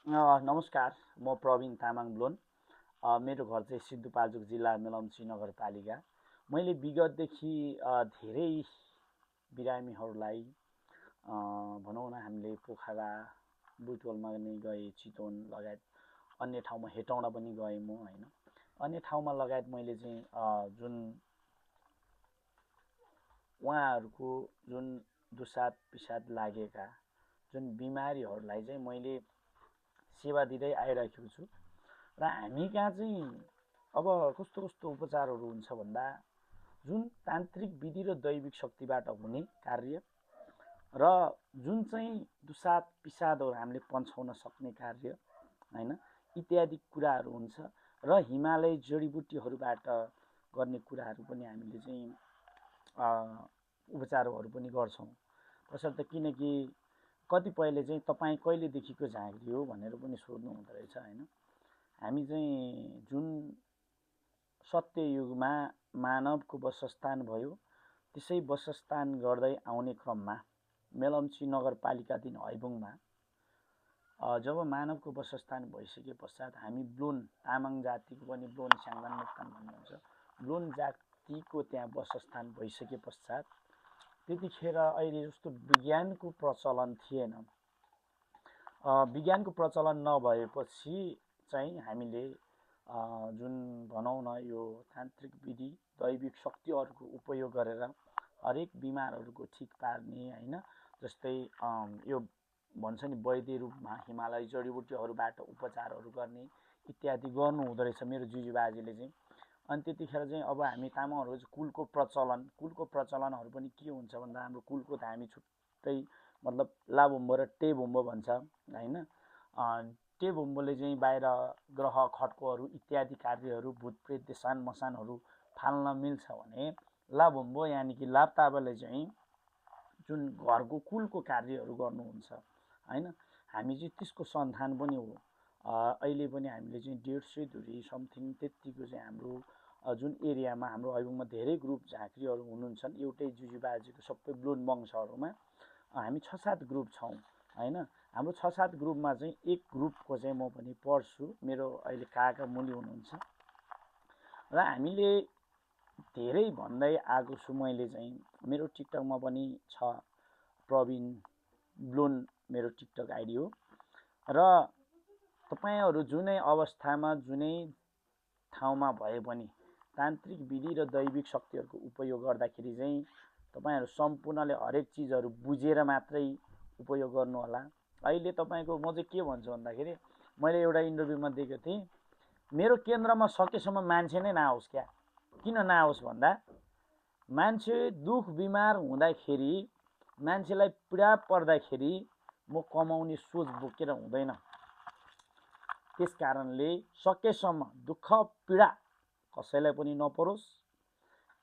नमस्कार, म प्रवीण तामाङ ब्लोन। मेरो घर चाहिँ सिन्धुपाल्चोक जिल्ला मेलम्ची नगरपालिका। मैले विगतदेखि धेरै बिरामीहरूलाई भनौँ न हामीले पोखरा, बुटवलमा पनि गएँ, चितवन लगायत अन्य ठाउँमा हेटौँडा पनि गएँ म होइन। अन्य ठाउँमा लगायत मैले चाहिँ जुन उहाँहरूको जुन दुसाद पिसाद लागेका जुन बिमारीहरूलाई चाहिँ मैले सेवा दिँदै आइरहेको छु। र हामी कहाँ चाहिँ अब कस्तो कस्तो उपचारहरू हुन्छ भन्दा जुन तान्त्रिक विधि र दैविक शक्तिबाट हुने कार्य र जुन चाहिँ दुसाद पिसादहरू हामीले पन्छाउन सक्ने कार्य होइन, इत्यादि कुराहरू हुन्छ। र हिमालय जडीबुटीहरूबाट गर्ने कुराहरू पनि हामीले चाहिँ उपचारहरू पनि गर्छौँ। तसर्थ किनकि कतिपयले चाहिँ तपाईँ कहिलेदेखिको झाँक्री हो भनेर पनि सोध्नु हुँदो रहेछ होइन। हामी चाहिँ जुन सत्ययुगमा मानवको वासस्थान भयो, त्यसै वासस्थान गर्दै आउने क्रममा मेलम्ची नगरपालिकाधीन हैबुङमा जब मानवको वासस्थान भइसके पश्चात हामी ब्लोन तामाङ जातिको पनि ब्लोन स्याङ्दान मोक्तान भन्नुहुन्छ, ब्लोन जातिको त्यहाँ वासस्थान भइसके पश्चात त्यतिखेर अहिले जस्तो विज्ञानको प्रचलन थिएन। विज्ञानको प्रचलन नभएपछि चाहिँ हामीले जुन भनौँ न यो तान्त्रिक विधि दैविक शक्तिहरूको उपयोग गरेर हरेक बिमारहरूको ठिक पार्ने होइन। जस्तै यो भन्छ नि वैद्य रूपमा हिमालय जडीबुटीहरूबाट उपचारहरू गर्ने इत्यादि गर्नु हुँदो रहेछ मेरो जुजुबाजेले चाहिँ। अनि त्यतिखेर चाहिँ अब हामी तामाङहरूको चाहिँ कुलको प्रचलनहरू पनि के हुन्छ भन्दा हाम्रो कुलको त हामी छुट्टै मतलब लाभोम्बो र टेभोम्बो भन्छ होइन। टेभोम्बोले चाहिँ बाहिर ग्रह खड्कोहरू इत्यादि कार्यहरू भूतप्रेत देसान मसानहरू फाल्न मिल्छ भने लाभोम्बो यानि कि लाप्ताबाले चाहिँ जुन घरको कुलको कार्यहरू गर्नुहुन्छ होइन। हामी चाहिँ त्यसको सन्तान पनि हो। अहिले पनि हामीले चाहिँ 150 धुरी समथिङ त्यतिको चाहिँ हाम्रो जुन एरियामा हाम्रो हैबुङमा धेरै ग्रुप झाँक्रीहरू हुनुहुन्छ। एउटै जुजुबाजेको सबै ब्लोन वंशहरूमा हामी 6-7 ग्रुप छौँ होइन। हाम्रो 6-7 ग्रुपमा चाहिँ एक ग्रुपको चाहिँ म पनि पढ्छु, मेरो अहिले काका मुनि हुनुहुन्छ। र हामीले धेरै भन्दै आएको छु। मैले चाहिँ मेरो टिकटकमा पनि छ प्रवीण ब्लोन मेरो टिकटक आइडी हो। र तपाईँहरू जुनै अवस्थामा जुनै ठाउँमा भए पनि तान्त्रिक विधि र दैविक शक्तिहरूको उपयोग गर्दाखेरि चाहिँ तपाईँहरू सम्पूर्णले हरेक चिजहरू बुझेर मात्रै उपयोग गर्नु होला। अहिले तपाईँको म चाहिँ के भन्छु भन्दाखेरि मैले एउटा इन्टरभ्यूमा दिएको थिएँ, मेरो केन्द्रमा सकेसम्म मान्छे नै नआओस्। क्या किन नआओस् भन्दा मान्छे दुख बिमार हुँदाखेरि मान्छेलाई पीडा पर्दाखेरि म कमाउने सोच बोकेर हुँदैन। त्यस कारणले सकेसम्म दुःख पीडा कसैलाई पनि नपरोस्।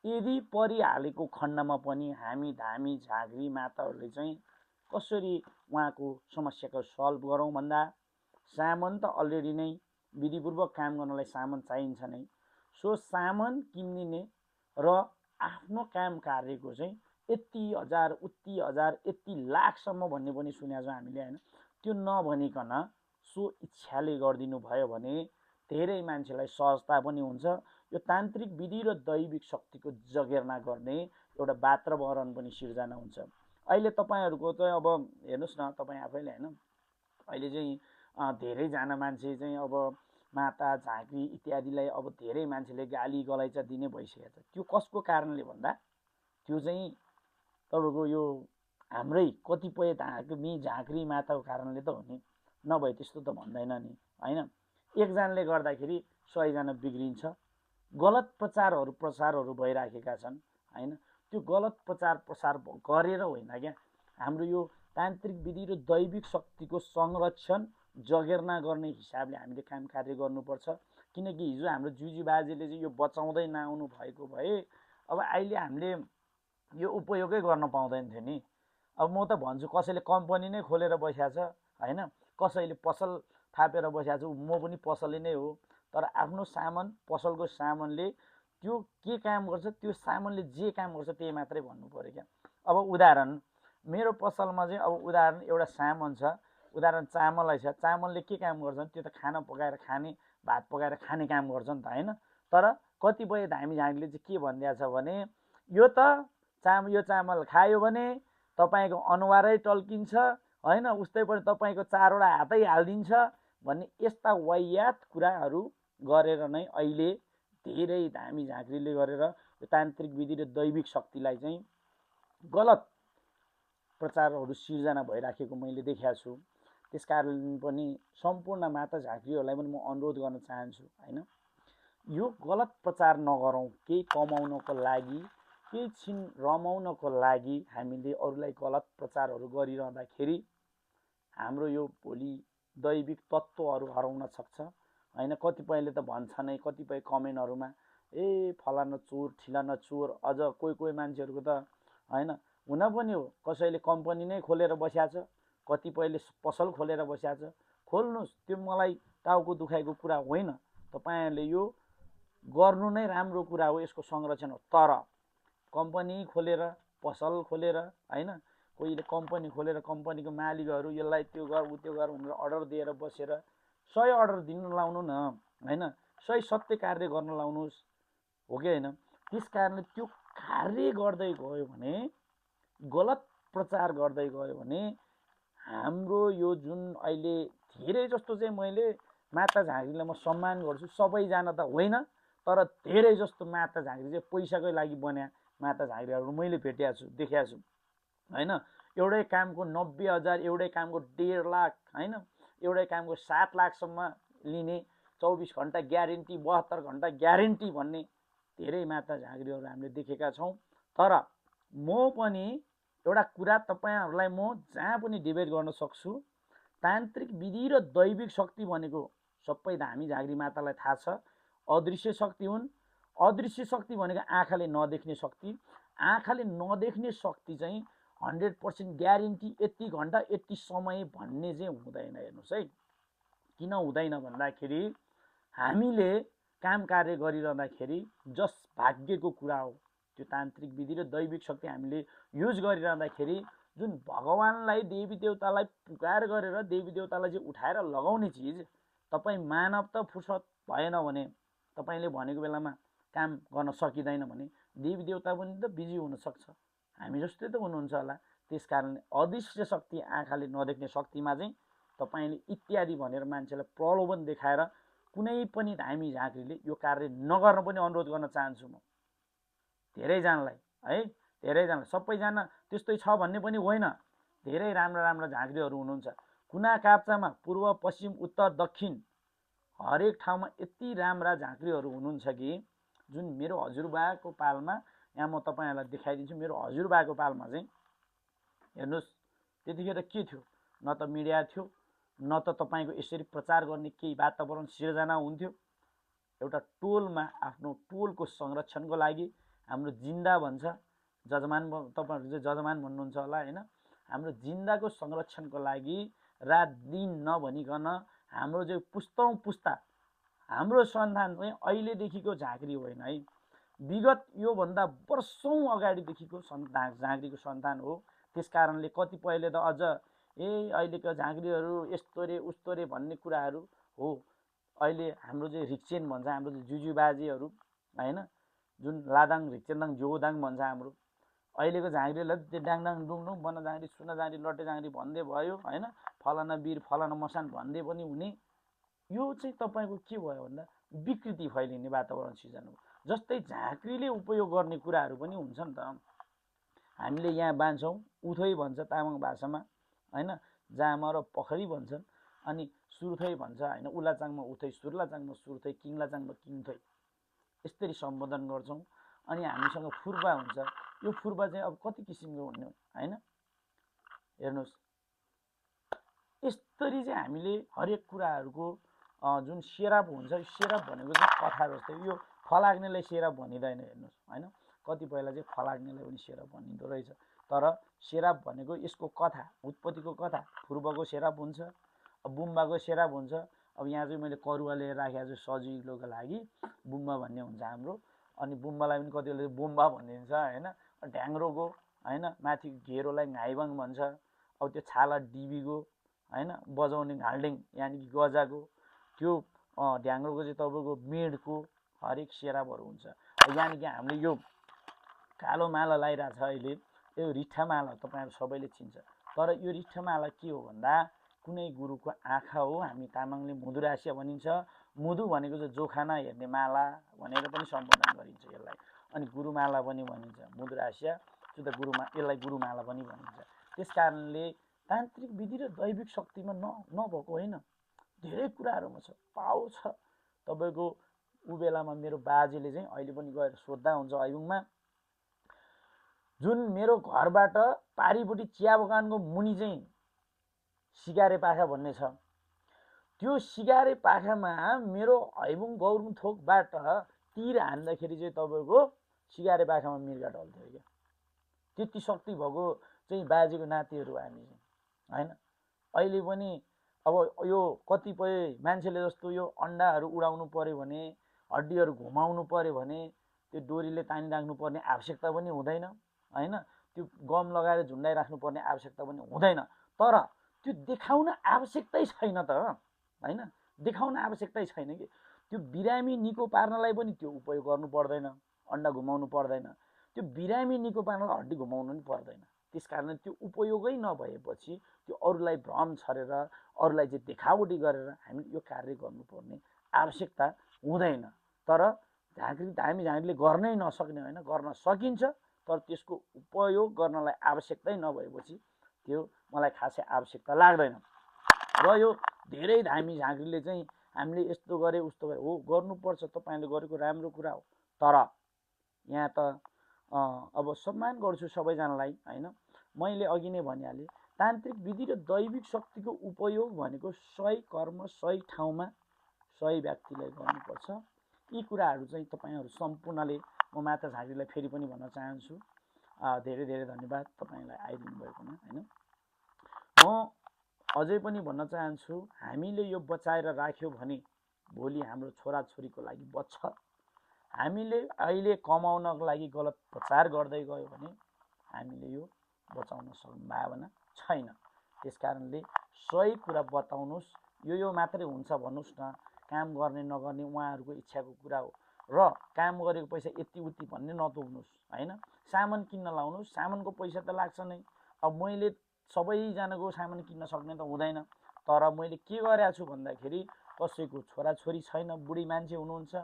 यदि परिहालेको खण्डमा पनि हामी धामी झाँक्री माताहरूले चाहिँ कसरी उहाँको समस्याको सल्भ गरौँ भन्दा सामान त अलरेडी नै विधिपूर्वक काम गर्नलाई सामान चाहिन्छ नै। सो सामान किनिने र आफ्नो काम कार्यको चाहिँ यति हजार उति हजार यति लाखसम्म भन्ने पनि सुनेको छौँ हामीले होइन। त्यो नभनिकन सो इच्छाले गरिदिनु भयो भने धेरै मान्छेलाई सहजता पनि हुन्छ। यो तान्त्रिक विधि र दैविक शक्तिको जगेर्ना गर्ने एउटा वातावरण पनि सिर्जना हुन्छ। अहिले तपाईँहरूको चाहिँ अब हेर्नुहोस् न, तपाईँ आफैले होइन, अहिले चाहिँ धेरैजना मान्छे चाहिँ अब माता झाँक्री इत्यादिलाई अब धेरै मान्छेले गाली गलैँचा दिने भइसकेको छ। त्यो कसको कारणले भन्दा त्यो चाहिँ तपाईँको यो हाम्रै कतिपय झाँक्री माताको कारणले त हो नि, नभए त्यस्तो त भन्दैन नि होइन। एकजनाले गर्दाखेरि 100 जना बिग्रिन्छ। गलत प्रचारहरू भइराखेका छन् होइन। त्यो गलत प्रचार गरेर होइन क्या, हाम्रो यो तान्त्रिक विधि र दैविक शक्तिको संरक्षण जगेर्ना गर्ने हिसाबले हामीले काम कार्य गर्नुपर्छ। किनकि हिजो हाम्रो जुजुबाजेले चाहिँ यो बचाउँदै नआउनु भएको भए अब अहिले हामीले यो उपयोगै गर्न पाउँदैन थियो नि। अब म त भन्छु कसैले कम्पनी नै खोलेर बसेको छ होइन, कसैले पसल थापेर बसेको छ, म पनि पसले नै हो। तर आफ्नो सामान पसलको सामानले त्यो के काम गर्छ, त्यो सामानले जे काम गर्छ त्यही मात्रै भन्नु पर्यो क्या। अब उदाहरण मेरो पसलमा चाहिँ अब उदाहरण एउटा सामान छ, उदाहरण चामलै छ, चामलले के काम गर्छ? त्यो त खाना पकाएर खाने, भात पकाएर खाने काम गर्छ नि त होइन। तर कतिपय धामी झाँक्रीले चाहिँ के भनिदिएको छ भने यो चामल खायो भने तपाईँको अनुहारै टल्किन्छ होइन, उस्तै पनि तपाईँको 4वटा हातै हालिदिन्छ भन्ने यस्ता वाहियात कुराहरू गरेर नै अहिले धेरै धामी झाँक्रीले गरेर यो तान्त्रिक विधि र दैविक शक्तिलाई चाहिँ गलत प्रचारहरू सिर्जना भइराखेको मैले देखेको छु। त्यसकारण पनि सम्पूर्ण माता झाँक्रीहरूलाई पनि म अनुरोध गर्न चाहन्छु होइन, यो गलत प्रचार नगरौँ। केही कमाउनको लागि, केही छिन रमाउनको लागि हामीले अरूलाई गलत प्रचारहरू गरिरहँदाखेरि हाम्रो यो भोलि दैविक तत्त्वहरू हराउन सक्छ होइन। कतिपयले त भन्छ नै, कतिपय कमेन्टहरूमा फलाना चोर ठिलाना चोर, अझ कोही मान्छेहरूको त होइन हुन पनि हो, कसैले कम्पनी नै खोलेर बसिएको छ, कतिपयले पसल खोलेर बसिएको छ। खोल्नुहोस्, त्यो मलाई टाउको दुखाइको कुरा होइन, तपाईँहरूले यो गर्नु नै राम्रो कुरा हो, यसको संरक्षण हो। तर कम्पनी खोलेर, पसल खोलेर होइन, कोहीले कम्पनी खोलेर कम्पनीको मालिकहरू यसलाई त्यो गर उ त्यो गर भनेर अर्डर दिएर बसेर 100 अर्डर दिन लाउनु न होइन, 100 सत्य कार्य गर्न लाउनुहोस्, हो कि होइन। त्यस कारणले त्यो कार्य गर्दै गयो भने, गलत प्रचार गर्दै गयो भने हाम्रो यो जुन अहिले धेरै जस्तो चाहिँ मैले माता झाँक्रीलाई म सम्मान गर्छु, सबैजना त होइन, तर धेरै जस्तो माता झाँक्री चाहिँ पैसाकै लागि बन्या माता झाँक्रीहरू मैले भेटेको छु, देखेको छु होइन। एउटै कामको 90,000, एउटै कामको 1.5 लाख होइन, एउटै कामको 7 लाखसम्म लिने, 24 घन्टा ग्यारेन्टी, 72 घन्टा ग्यारेन्टी भन्ने धेरै माता झाँक्रीहरू हामीले देखेका छौँ। तर म पनि एउटा कुरा तपाईँहरूलाई म जहाँ पनि डिबेट गर्न सक्छु, तान्त्रिक विधि र दैविक शक्ति भनेको सबै धामी झाँक्री मातालाई थाहा छ, अदृश्य शक्ति हुन्। अदृश्य शक्ति भनेको आँखाले नदेख्ने शक्ति। आँखाले नदेख्ने शक्ति चाहिँ 100% ग्यारेन्टी, यति घन्टा यति समय भन्ने चाहिँ हुँदैन। हेर्नुहोस् है, किन हुँदैन भन्दाखेरि हामीले काम कार्य गरिरहँदाखेरि जस भाग्यको कुरा हो, त्यो तान्त्रिक विधि र दैविक शक्ति हामीले युज गरिरहँदाखेरि जुन भगवानलाई, देवी देवतालाई पुकार गरेर देवी देवतालाई चाहिँ उठाएर लगाउने चिज, तपाईँ मानव त फुर्सद भएन भने, तपाईँले भनेको बेलामा काम गर्न सकिँदैन भने देवी देवता पनि त बिजी हुनसक्छ, हामी जस्तै त हुनुहुन्छ होला। त्यस कारणले अदृश्य शक्ति, आँखाले नदेख्ने शक्तिमा चाहिँ तपाईँले इत्यादि भनेर मान्छेलाई प्रलोभन देखाएर कुनै पनि धामी झाँक्रीले यो कार्य नगर्न पनि अनुरोध गर्न चाहन्छु म धेरैजनालाई है। धेरैजना, सबैजना त्यस्तै छ भन्ने पनि होइन, धेरै राम्रा झाँक्रीहरू हुनुहुन्छ। कुना काप्चामा पूर्व पश्चिम उत्तर दक्षिण हरेक ठाउँमा यति राम्रा झाँक्रीहरू हुनुहुन्छ कि जुन मेरो हजुरबाको पालमा, यहाँ म तपाईँहरूलाई देखाइदिन्छु, मेरो हजुरबाको पालमा चाहिँ हेर्नुहोस् त्यतिखेर के थियो, न त मिडिया थियो, न त तपाईँको यसरी प्रचार गर्ने केही वातावरण सिर्जना हुन्थ्यो। एउटा टोलमा आफ्नो टोलको संरक्षणको लागि हाम्रो जिन्दा भन्छ, जजमान, तपाईँहरू चाहिँ जजमान भन्नुहुन्छ होला होइन, हाम्रो जिन्दाको संरक्षणको लागि रात दिन नभनिकन हाम्रो चाहिँ पुस्तौँ पुस्ता, हाम्रो सन्तान चाहिँ अहिलेदेखिको झाँक्री होइन है, विगत योभन्दा वर्षौँ अगाडिदेखिको झाँक्रीको सन्तान हो। त्यस कारणले कतिपयले त अझ अहिलेको झाँक्रीहरू यस्तो रे उस्तो रे भन्ने कुराहरू हो। अहिले हाम्रो चाहिँ रिक्चेन भन्छ, हाम्रो चाहिँ जुजुबाजेहरू होइन, जुन लादाङ रिक्चेनदाङ जोदाङ भन्छ हाम्रो अहिलेको झाँक्रीहरूलाई त्यो डाङडाङ डुङडुङ बन झाँक्री, सुन झाँक्री, लट्टे झाँक्री भन्दै भयो होइन, फलाना वीर फलाना मसान भन्दै पनि हुने। यो चाहिँ तपाईँको के भयो भन्दा विकृति फैलिने वातावरण सिर्जना हो। जस्तै झाँक्रीले उपयोग गर्ने कुराहरू पनि हुन्छ नि त। हामीले यहाँ बान्छौँ, उथै भन्छ तामाङ भाषामा होइन, जामा र पखरी भन्छन्, अनि सुर्थै भन्छ होइन, उलाचाङमा उथै, सुर्लाचाङमा सुर्थै, किङ्लाचाङमा किङथै, यसरी सम्बोधन गर्छौँ। अनि हामीसँग फुर्बा हुन्छ, यो फुर्बा चाहिँ अब कति किसिमको हुने होइन। हेर्नुहोस्, यसरी चाहिँ हामीले हरेक कुराहरूको जुन सेराप हुन्छ, सेराप भनेको चाहिँ कथा जस्तै, यो फलाग्नेलाई सेराप भनिँदैन। हेर्नुहोस् होइन, कतिपयलाई चाहिँ फलाग्नेलाई पनि सेराप भनिँदो रहेछ, तर सेराप भनेको यसको कथा, उत्पत्तिको कथा, फुर्बाको सेराप हुन्छ, बुम्बाको सेराप हुन्छ। अब यहाँ चाहिँ मैले करुवा लिएर राखेको छु सजिलोको लागि, बुम्बा भन्ने हुन्छ हाम्रो, अनि बुम्बालाई पनि कतिले बुम्बा भनिदिन्छ होइन। ढ्याङ्ग्रोको होइन, माथि घेरोलाई घाइबाङ भन्छ, अब त्यो छाला डिबीको हैन, बजाउने घाल्डिङ यानि कि गजाको त्यो ढ्याङ्ग्रोको चाहिँ तपाईँको मेडको हरेक सेरापहरू हुन्छ। यानि कि हामीले यो कालो माला लगाइरहेको छ अहिले, यो रिठ्ठा माला तपाईँहरू सबैले चिन्छ। तर यो रिठ्ठा माला के हो भन्दा कुनै गुरुको आँखा हो। हामी तामाङले मुदुरासिया भनिन्छ। मुदु भनेको चाहिँ जोखाना हेर्ने माला भनेर पनि सम्बोधन गरिन्छ यसलाई। अनि गुरुमाला पनि भनिन्छ। मुदुरासिया शुद्ध यसलाई गुरुमाला पनि भनिन्छ। त्यस कारणले तान्त्रिक विधि र दैविक शक्तिमा नभएको होइन, धेरै कुराहरूमा छ, पाउ छ। तपाईँको ऊ बेलामा मेरो बाजेले चाहिँ अहिले पनि गएर सोद्धा हुन्छ ऐबुङमा, जुन मेरो घरबाट पारिपट्टि चिया बगानको मुनि चाहिँ सिगारे पाखा भन्ने छ, त्यो सिगारे पाखामा मेरो हैबुङ गौरुङ थोकबाट तीर हान्दाखेरि चाहिँ तपाईँको सिगारे पाखामा मिर्गा ढल्थ्यो क्या। त्यति शक्ति भएको चाहिँ बाजेको नातिहरू हामी चाहिँ होइन। अहिले पनि अब यो कतिपय मान्छेले जस्तो यो अन्डाहरू उडाउनु पर्यो भने, हड्डीहरू घुमाउनु पर्यो भने त्यो डोरीले तानिराख्नु पर्ने आवश्यकता पनि हुँदैन होइन, त्यो गम लगाएर झुन्डाइराख्नु पर्ने आवश्यकता पनि हुँदैन। तर त्यो देखाउन आवश्यकतै छैन त होइन, देखाउन आवश्यकतै छैन कि। त्यो बिरामी निको पार्नलाई पनि त्यो उपयोग गर्नु पर्दैन, अन्डा घुमाउनु पर्दैन। त्यो बिरामी निको पार्नलाई हड्डी घुमाउनु पनि पर्दैन। त्यस कारण त्यो उपयोगै नभएपछि त्यो अरूलाई भ्रम छरेर, अरूलाई चाहिँ देखावटी गरेर हामीले यो कार्य गर्नुपर्ने आवश्यकता हुँदैन। तर झाँक्रीले गर्नै नसक्ने होइन, गर्न सकिन्छ। तर त्यसको उपयोग गर्नलाई आवश्यकतै नभएपछि त्यो मलाई खासै आवश्यकता लाग्दैन। र यो धेरै धामी झाँक्रीले चाहिँ हामीले यस्तो गरे उस्तो गरे हो, गर्नुपर्छ, तपाईँले गरेको राम्रो कुरा हो। तर यहाँ त अब सम्मान गर्छु सबैजनालाई होइन। मैले अघि नै भनिहालेँ, तान्त्रिक विधि र दैविक शक्तिको उपयोग भनेको सही कर्म सही ठाउँमा सही व्यक्तिलाई गर्नुपर्छ। यी कुराहरू चाहिँ तपाईँहरू सम्पूर्णले म माता झाँक्रीलाई फेरि पनि भन्न चाहन्छु, धेरै धेरै धन्यवाद तपाईँलाई आइदिनु भएकोमा होइन। म अझै पनि भन्न चाहन्छु, हामीले यो बचाएर राख्यो भने भोलि हाम्रो छोराछोरीको लागि बच्छ। हामीले अहिले कमाउनको लागि गलत प्रचार गर्दै गयो भने हामीले यो बचाउन सम्भावना छैन। त्यस कारणले सही कुरा बताउनुहोस्। यो मात्रै हुन्छ भन्नुहोस् न, काम गर्ने नगर्ने उहाँहरूको इच्छाको कुरा हो। र काम गरेको पैसा यति उति भन्ने नतोक्नुहोस् होइन। सामान किन्न लाउनुहोस्, सामानको पैसा त लाग्छ नै। अब मैले सबैजनाको सामान किन्न सक्ने त हुँदैन। तर मैले के गरेको छु भन्दाखेरि, कसैको छोराछोरी छैन, बुढी मान्छे हुनुहुन्छ,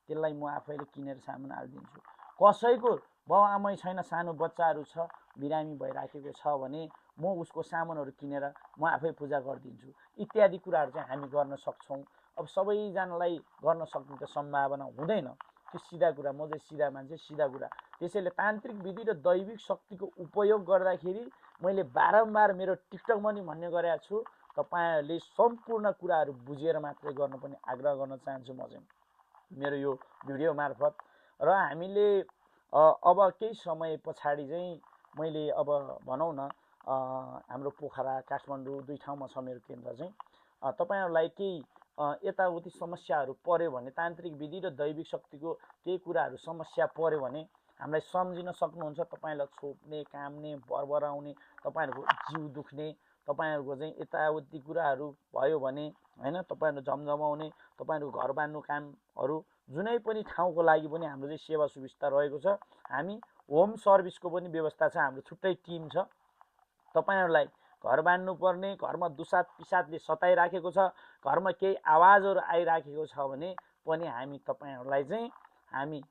त्यसलाई म आफैले किनेर सामान हालिदिन्छु। कसैको बाउआमै छैन, सानो बच्चाहरू छ, बिरामी भइराखेको छ भने म उसको सामानहरू किनेर म आफै पूजा गरिदिन्छु। इत्यादि कुराहरू चाहिँ हामी गर्न सक्छौँ। अब सबैजनालाई गर्न सक्ने त सम्भावना हुँदैन, त्यो सिधा कुरा। म चाहिँ सिधा मान्छे, सिधा कुरा। त्यसैले तान्त्रिक विधि र दैविक शक्तिको उपयोग गर्दाखेरि मैले बारम्बार मेरो टिकटकमा नि भन्ने गरेको छु, तपाईँहरूले सम्पूर्ण कुराहरू बुझेर मात्रै गर्न पनि आग्रह गर्न चाहन्छु म चाहिँ मेरो यो भिडियो मार्फत। र हामीले अब केही समय पछाडि चाहिँ मैले अब भनौँ न हाम्रो पोखरा काठमाडौँ दुई ठाउँमा छ मेरो केन्द्र चाहिँ। तपाईँहरूलाई केही यताउति समस्याहरू पर्यो भने, तान्त्रिक विधि र दैविक शक्तिको केही कुराहरू समस्या पर्यो भने हामीलाई सम्झिन सक्नुहुन्छ। तपाईँलाई छोप्ने, काम्ने, बरबराउने, तपाईँहरूको जिउ दुख्ने, तपाईँहरूको चाहिँ यताउति कुराहरू भयो भने होइन, तपाईँहरू झमझमाउने, तपाईँहरूको घर बान्नु कामहरू, जुनै पनि ठाउँको लागि पनि हाम्रो चाहिँ सेवा सुविस्ता रहेको छ। हामी होम सर्भिसको पनि व्यवस्था छ, हाम्रो छुट्टै टिम छ। तपाईँहरूलाई घर बान्नु पर्ने, घरमा दुसात पिसातले सताइराखेको छ, घरमा केही आवाजहरू आइराखेको छ भने पनि हामी तपाईँहरूलाई चाहिँ हामी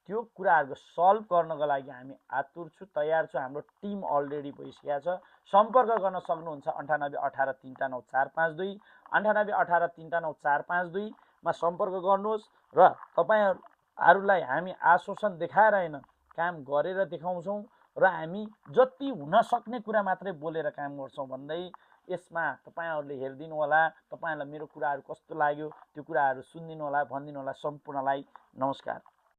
त्यो कुराहरूको सल्भ गर्नको लागि हामी आतुर छु, तयार छु। हाम्रो टिम अलरेडी भइसकेको छ। सम्पर्क गर्न सक्नुहुन्छ 9818394452 9818394452 मा सम्पर्क गर्नुहोस्। र तपाईँहरूलाई हामी आश्वासन देखाएर होइन, काम गरेर देखाउँछौँ। र हामी जति हुन सक्ने कुरा मात्रै बोलेर काम गर्छौँ भन्दै यसमा तपाईँहरूले हेरिदिनु होला। तपाईँहरूलाई मेरो कुराहरू कस्तो लाग्यो त्यो कुराहरू सुनिदिनु होला, भनिदिनु होला। सम्पूर्णलाई नमस्कार।